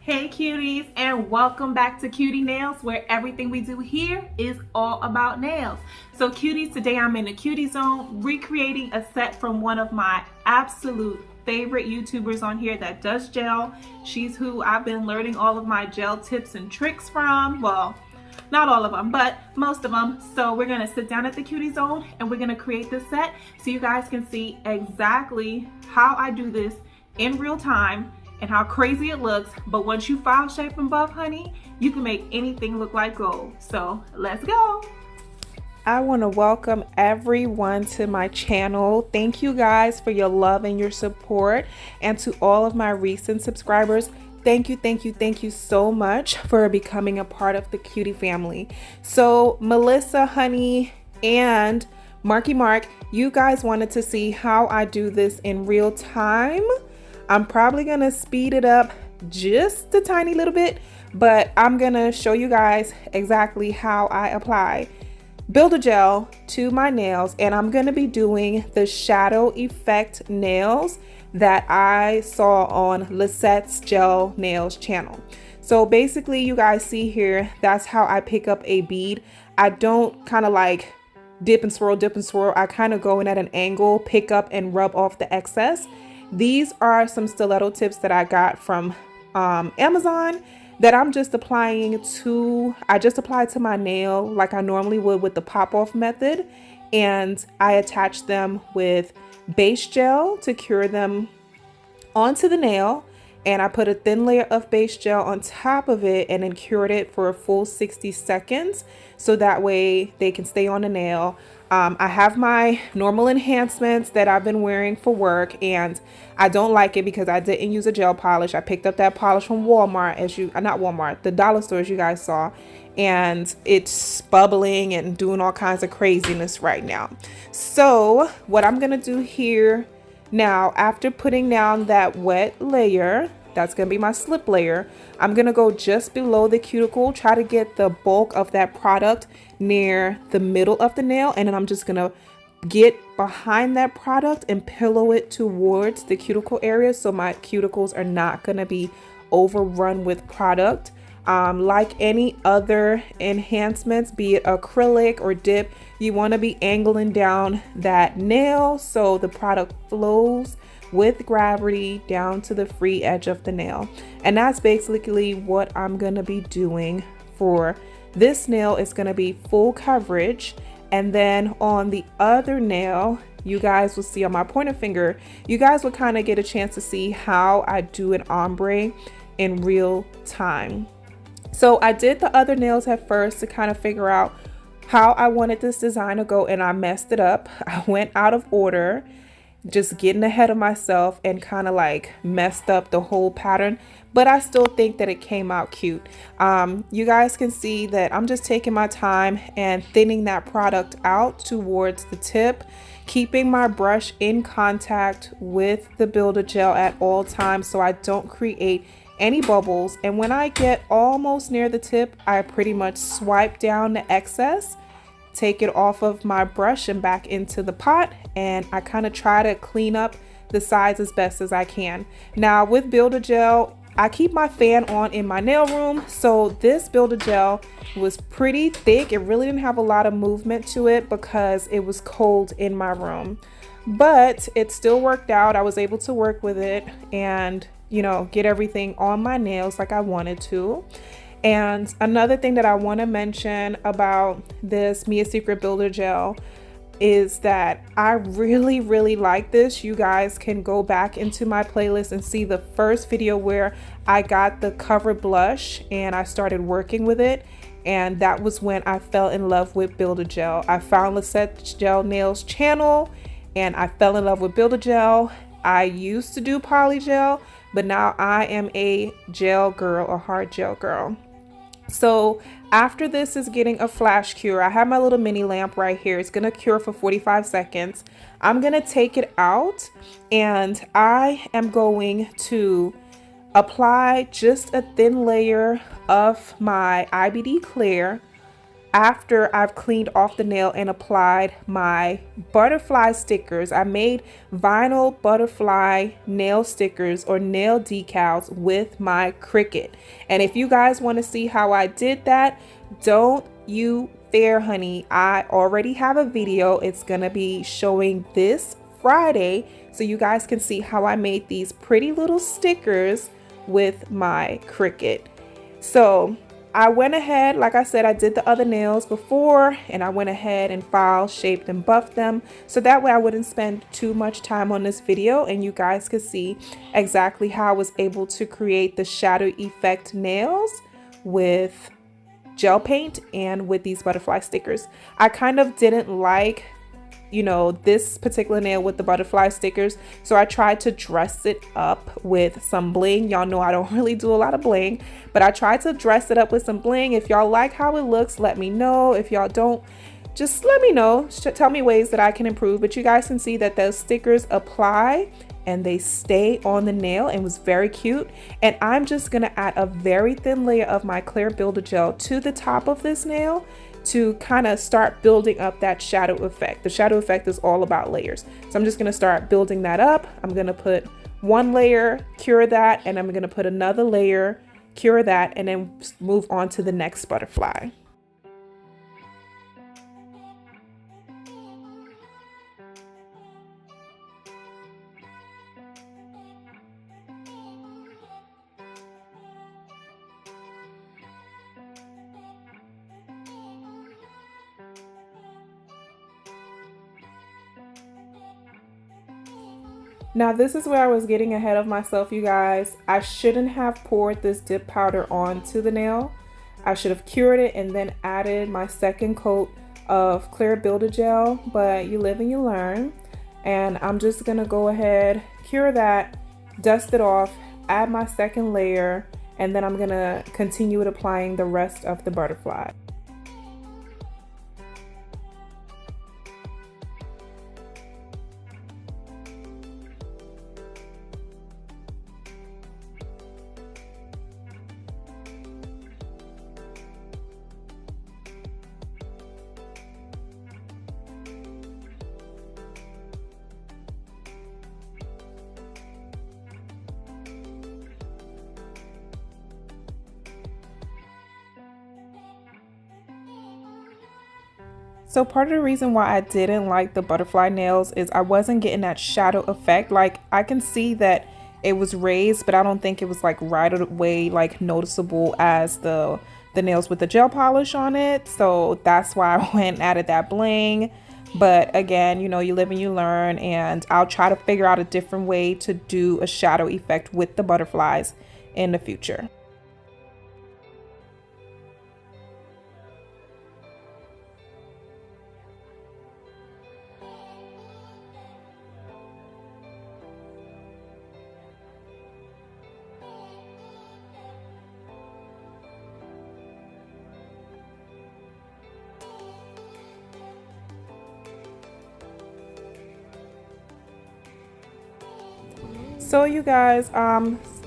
Hey cuties, and welcome back to Cutie Nails, where everything we do here is all about nails. So cuties, today I'm in the cutie zone recreating a set from one of my absolute favorite YouTubers on here that does gel. She's who I've been learning all of my gel tips and tricks from. Well, not all of them, but most of them. So we're gonna sit down at the cutie zone and we're gonna create this set so you guys can see exactly how I do this in real time and how crazy it looks. But once you file shape and buff, honey, you can make anything look like gold. So let's go. I want to welcome everyone to my channel. Thank you guys for your love and your support, and to all of my recent subscribers, thank you so much for becoming a part of the cutie family. So Melissa, honey, and Marky Mark, you guys wanted to see how I do this in real time. I'm probably gonna speed it up just a tiny little bit, but I'm gonna show you guys exactly how I apply Build-A-Gel to my nails, and I'm gonna be doing the shadow effect nails that I saw on Lisette's Gel Nails channel. So basically, you guys see here, that's how I pick up a bead. I don't kind of like dip and swirl. I kind of go in at an angle, pick up and rub off the excess. These are some stiletto tips that I got from Amazon that I'm just applying to, I just applied to my nail like I normally would with the pop-off method. And I attach them with base gel to cure them onto the nail. And I put a thin layer of base gel on top of it and then cured it for a full 60 seconds. So that way they can stay on the nail. I have my normal enhancements that I've been wearing for work, and I don't like it because I didn't use a gel polish. I picked up that polish from Walmart, not Walmart, the dollar store, as you guys saw, and it's bubbling and doing all kinds of craziness right now. So what I'm gonna do here now, after putting down that wet layer, that's gonna be my slip layer, I'm gonna go just below the cuticle, try to get the bulk of that product near the middle of the nail, and then I'm just gonna get behind that product and pillow it towards the cuticle area so my cuticles are not gonna be overrun with product. Like any other enhancements, be it acrylic or dip, you want to be angling down that nail so the product flows with gravity down to the free edge of the nail. And that's basically what I'm going to be doing for this nail. It's going to be full coverage. And then on the other nail, you guys will see on my pointer finger, you guys will kind of get a chance to see how I do an ombre in real time. So I did the other nails at first to kind of figure out how I wanted this design to go, and I messed it up. I went out of order, just getting ahead of myself, and kind of like messed up the whole pattern, but I still think that it came out cute. You guys can see that I'm just taking my time and thinning that product out towards the tip, keeping my brush in contact with the Build-A-Gel at all times so I don't create any bubbles. And when I get almost near the tip, I pretty much swipe down the excess, take it off of my brush and back into the pot, and I kind of try to clean up the sides as best as I can. Now with Build-A-Gel, I keep my fan on in my nail room, so this Build-A-Gel was pretty thick. It really didn't have a lot of movement to it because it was cold in my room, but it still worked out. I was able to work with it and, you know, get everything on my nails like I wanted to. And another thing that I want to mention about this Mia Secret Build-A-Gel is that I really like this. You guys can go back into my playlist and see the first video where I got the cover blush and I started working with it, and that was when I fell in love with Build-A-Gel. I found Lisette's Gel Nails channel and I fell in love with Build-A-Gel. I used to do polygel, but now I am a gel girl, a hard gel girl. So after this is getting a flash cure, I have my little mini lamp right here. It's gonna cure for 45 seconds. I'm gonna take it out and I am going to apply just a thin layer of my IBD clear. after I've cleaned off the nail and applied my butterfly stickers. I made vinyl butterfly nail stickers or nail decals with my Cricut. And if you guys want to see how I did that, don't you dare, honey. I already have a video. It's gonna be showing this Friday, so you guys can see how I made these pretty little stickers with my Cricut. So I went ahead, like I said, I did the other nails before, and I went ahead and filed, shaped, and buffed them, so that way I wouldn't spend too much time on this video and you guys could see exactly how I was able to create the shadow effect nails with gel paint and with these butterfly stickers. I kind of didn't like, you know, this particular nail with the butterfly stickers, so I tried to dress it up with some bling. Y'all know I don't really do a lot of bling, but I tried to dress it up with some bling. If y'all like how it looks, let me know. If y'all don't, just let me know. Tell me ways that I can improve. But you guys can see that those stickers apply and they stay on the nail, and was very cute. And I'm just gonna add a very thin layer of my clear builder gel to the top of this nail to kind of start building up that shadow effect. The shadow effect is all about layers. So I'm just gonna start building that up. I'm gonna put one layer, cure that, and I'm gonna put another layer, cure that, and then move on to the next butterfly. Now this is where I was getting ahead of myself, you guys. I shouldn't have poured this dip powder onto the nail. I should have cured it and then added my second coat of clear builder gel, but you live and you learn. And I'm just gonna go ahead, cure that, dust it off, add my second layer, and then I'm gonna continue with applying the rest of the butterfly. So part of the reason why I didn't like the butterfly nails is I wasn't getting that shadow effect. Like, I can see that it was raised, but I don't think it was like right away like noticeable as the nails with the gel polish on it. So that's why I went and added that bling. But again, you know, you live and you learn, and I'll try to figure out a different way to do a shadow effect with the butterflies in the future. So you guys,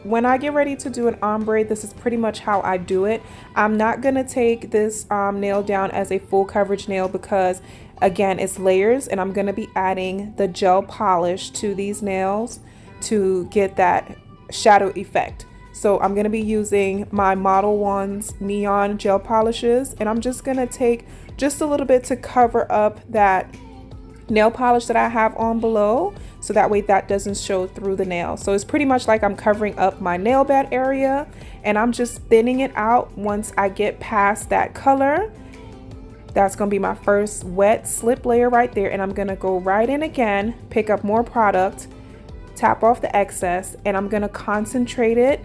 when I get ready to do an ombre, this is pretty much how I do it. I'm not gonna take this nail down as a full coverage nail because again, it's layers, and I'm gonna be adding the gel polish to these nails to get that shadow effect. So I'm gonna be using my Model 1's neon gel polishes, and I'm just gonna take just a little bit to cover up that nail polish that I have on below, so that way that doesn't show through the nail. So it's pretty much like I'm covering up my nail bed area, and I'm just thinning it out. Once I get past that color, that's gonna be my first wet slip layer right there, and I'm gonna go right in again, pick up more product, tap off the excess, and I'm gonna concentrate it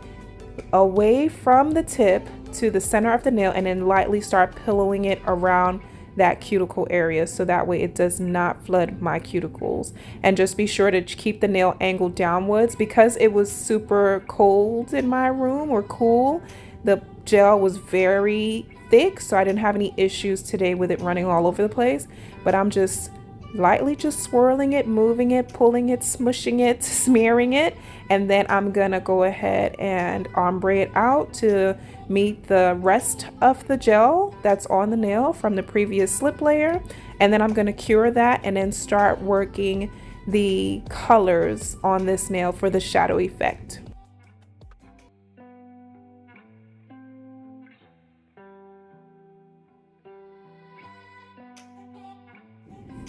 away from the tip to the center of the nail, and then lightly start pillowing it around that cuticle area, so that way it does not flood my cuticles. And just be sure to keep the nail angled downwards. Because it was super cold in my room, or cool, the gel was very thick, so I didn't have any issues today with it running all over the place. But I'm just lightly just swirling it, moving it, pulling it, smushing it, smearing it, and then I'm gonna go ahead and ombre it out to meet the rest of the gel that's on the nail from the previous slip layer. And then I'm gonna cure that and then start working the colors on this nail for the shadow effect.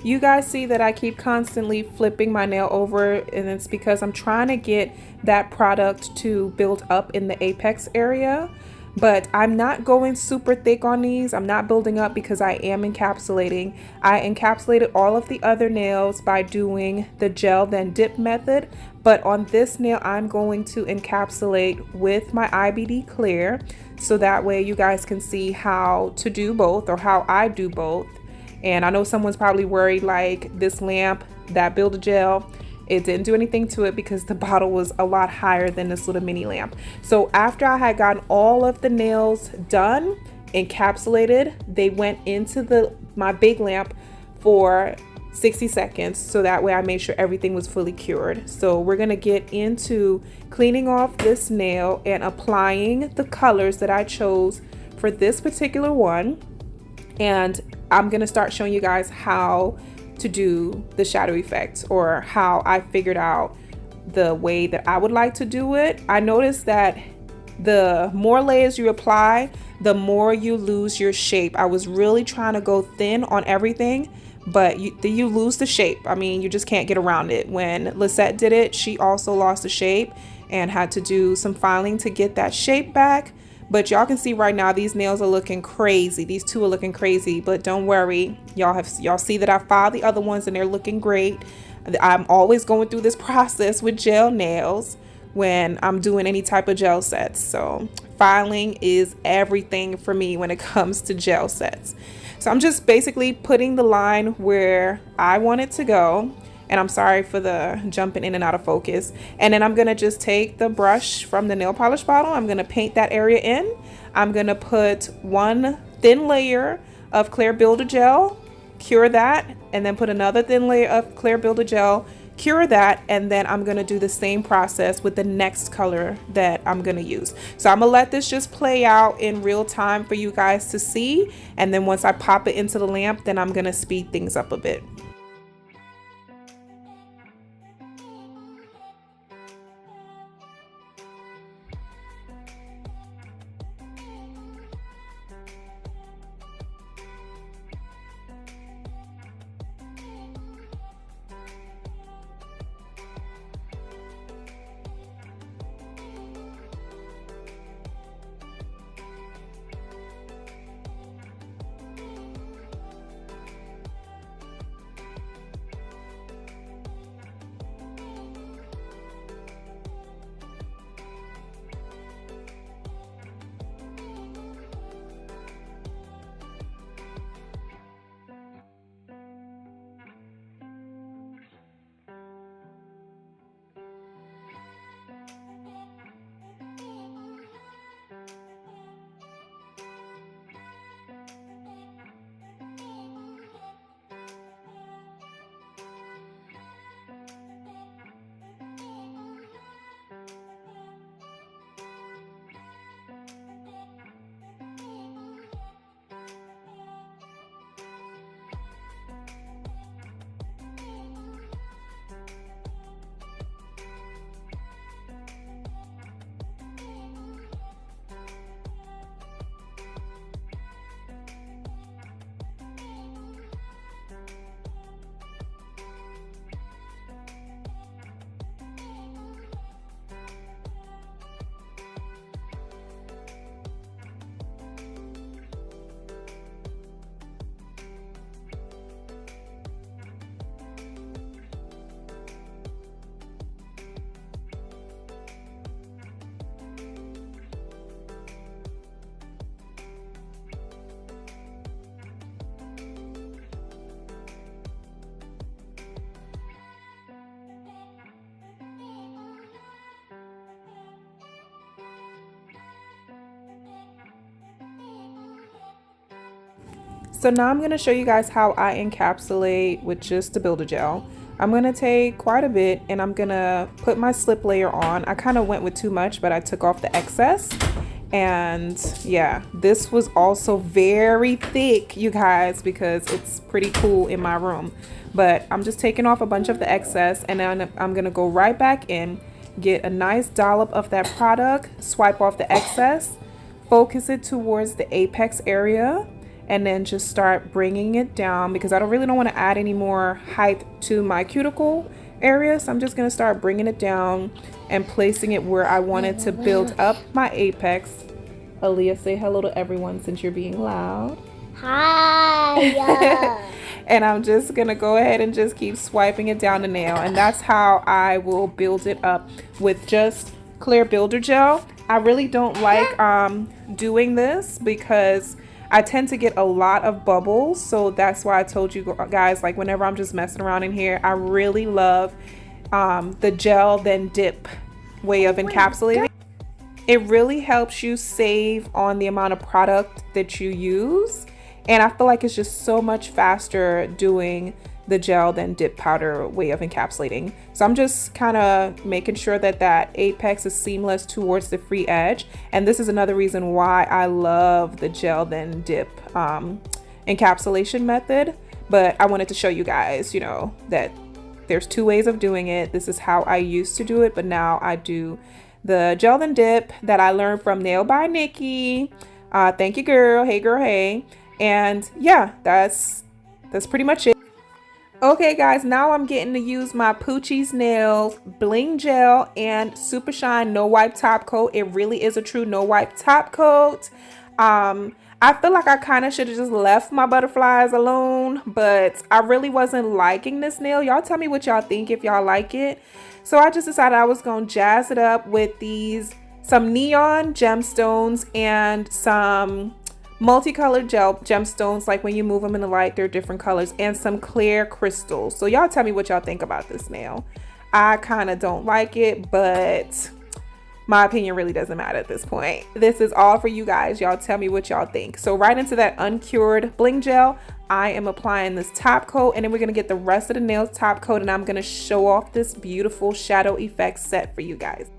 You guys see that I keep constantly flipping my nail over, and it's because I'm trying to get that product to build up in the apex area. But I'm not going super thick on these. I'm not building up because I am encapsulating. I encapsulated all of the other nails by doing the gel then dip method. But on this nail, I'm going to encapsulate with my IBD clear. So that way you guys can see how to do both, or how I do both. And I know someone's probably worried, like, this lamp that Builder Gel, it didn't do anything to it because the bottle was a lot higher than this little mini lamp. So after I had gotten all of the nails done, encapsulated, they went into my big lamp for 60 seconds. So that way I made sure everything was fully cured. So we're gonna get into cleaning off this nail and applying the colors that I chose for this particular one. And I'm gonna start showing you guys how to do the shadow effect, or how I figured out the way that I would like to do it. I noticed that the more layers you apply, the more you lose your shape. I was really trying to go thin on everything, but you lose the shape. I mean, you just can't get around it. When Lisette did it, she also lost the shape and had to do some filing to get that shape back. But y'all can see right now, these nails are looking crazy. These two are looking crazy, but don't worry. Y'all see that I filed the other ones and they're looking great. I'm always going through this process with gel nails when I'm doing any type of gel sets. So filing is everything for me when it comes to gel sets. So I'm just basically putting the line where I want it to go. And I'm sorry for the jumping in and out of focus. And then I'm gonna just take the brush from the nail polish bottle. I'm gonna paint that area in. I'm gonna put one thin layer of clear builder gel, cure that, and then put another thin layer of clear builder gel, cure that, and then I'm gonna do the same process with the next color that I'm gonna use. So I'm gonna let this just play out in real time for you guys to see. And then once I pop it into the lamp, then I'm gonna speed things up a bit. So now I'm going to show you guys how I encapsulate with just the builder gel. I'm going to take quite a bit and I'm going to put my slip layer on. I kind of went with too much, but I took off the excess. And yeah, this was also very thick, you guys, because it's pretty cool in my room. But I'm just taking off a bunch of the excess, and then I'm going to go right back in, get a nice dollop of that product, swipe off the excess, focus it towards the apex area, and then just start bringing it down because I don't want to add any more height to my cuticle area. So I'm just going to start bringing it down and placing it where I want it to build up my apex. Aaliyah, say hello to everyone since you're being loud. Hi. And I'm just going to go ahead and just keep swiping it down the nail. And that's how I will build it up with just clear builder gel. I really don't like doing this because I tend to get a lot of bubbles. So that's why I told you guys, like whenever I'm just messing around in here, I really love the gel then dip way of encapsulating. It really helps you save on the amount of product that you use. And I feel like it's just so much faster doing the gel than dip powder way of encapsulating. So I'm just kind of making sure that that apex is seamless towards the free edge. And this is another reason why I love the gel then dip encapsulation method. But I wanted to show you guys, you know, that there's two ways of doing it. This is how I used to do it, but now I do the gel then dip that I learned from Nail by Nikki. Thank you, girl. Hey, girl. Hey. And yeah, that's pretty much it. Okay, guys, now I'm getting to use my Poochie's Nails Bling Gel and Super Shine No Wipe Top Coat. It really is a true no wipe top coat. I feel like I kind of should have just left my butterflies alone, but I really wasn't liking this nail. Y'all tell me what y'all think if y'all like it. So I just decided I was going to jazz it up with some neon gemstones and some multicolored gemstones, like when you move them in the light, they're different colors, and some clear crystals. So y'all tell me what y'all think about this nail. I kind of don't like it, but my opinion really doesn't matter at this point. This is all for you guys. Y'all tell me what y'all think. So right into that uncured bling gel, I am applying this top coat, and then we're going to get the rest of the nails top coat, and I'm going to show off this beautiful shadow effect set for you guys.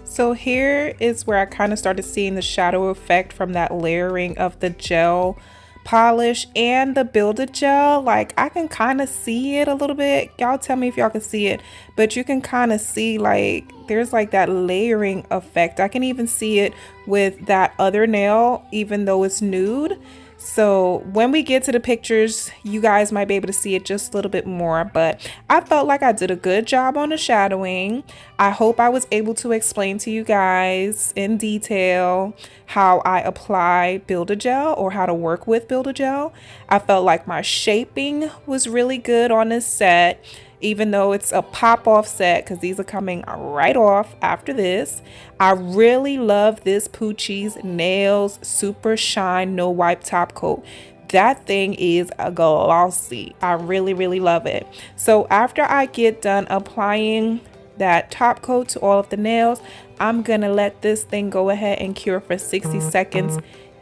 So here is where I kind of started seeing the shadow effect from that layering of the gel polish and the builder gel. Like I can kind of see it a little bit. Y'all tell me if y'all can see it, but you can kind of see like there's like that layering effect. I can even see it with that other nail, even though it's nude. So when we get to the pictures, you guys might be able to see it just a little bit more, but I felt like I did a good job on the shadowing. I hope I was able to explain to you guys in detail how I apply builder gel or how to work with builder gel. I felt like my shaping was really good on this set, even though it's a pop-off set because these are coming right off after this. I really love this Poochie's Nails Super Shine No Wipe Top Coat. That thing is glossy. I really love it. So after I get done applying that top coat to all of the nails, I'm gonna let this thing go ahead and cure for 60 seconds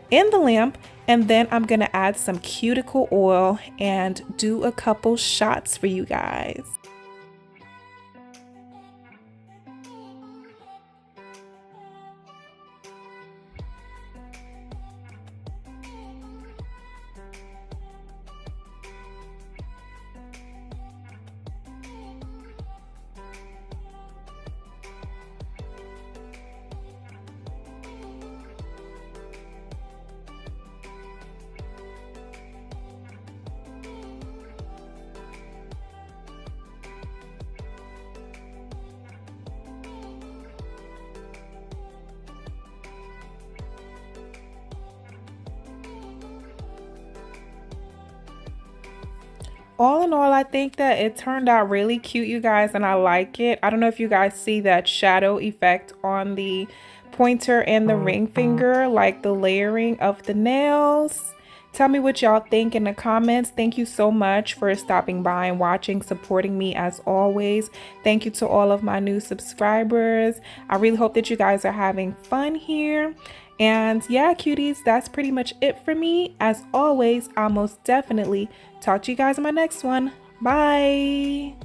in the lamp, and then I'm gonna add some cuticle oil and do a couple shots for you guys. All in all, I think that it turned out really cute, you guys, and I like it. I don't know if you guys see that shadow effect on the pointer and the ring finger, like the layering of the nails. Tell me what y'all think in the comments. Thank you so much for stopping by and watching, supporting me as always. Thank you to all of my new subscribers. I really hope that you guys are having fun here. And yeah, cuties, that's pretty much it for me. As always, I'll most definitely talk to you guys in my next one. Bye.